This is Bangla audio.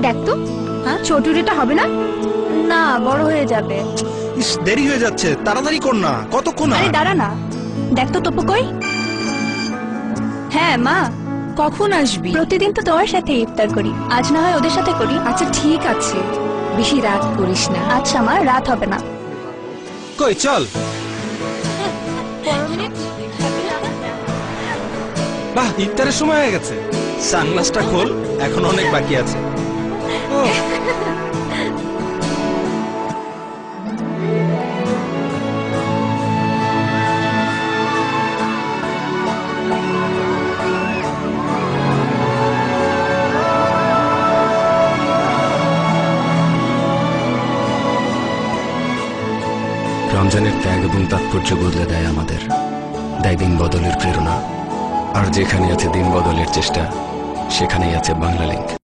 দেখ তো, হ্যাঁ ছোটুরিটা হবে না? না, বড় হয়ে যাবে। ইস, দেরি হয়ে যাচ্ছে, তাড়াতাড়ি কর না। কতক্ষণ আরে আর? দাঁড়া না, দেখ তো তপু কই। হ্যাঁ মা, কখন আসবি? প্রতিদিন তো তোমার সাথে ইফতার করি, আজ না হয় ওদের সাথে করি। আচ্ছা ঠিক আছে, বেশি রাত করিস না। আচ্ছা মা, রাত হবে না। কই চল। বাহ, ইফতারের সময় হয়ে গেছে। সানগ্লাসটা খোল, এখন অনেক বাকি আছে। ও, রমজানের ত্যাগ এবং তাৎপর্য বদলে দেয় আমাদের, দেয় দিন বদলের প্রেরণা। আর যেখানে আছে দিন বদলের চেষ্টা, সেখানেই আছে বাংলা লিংক।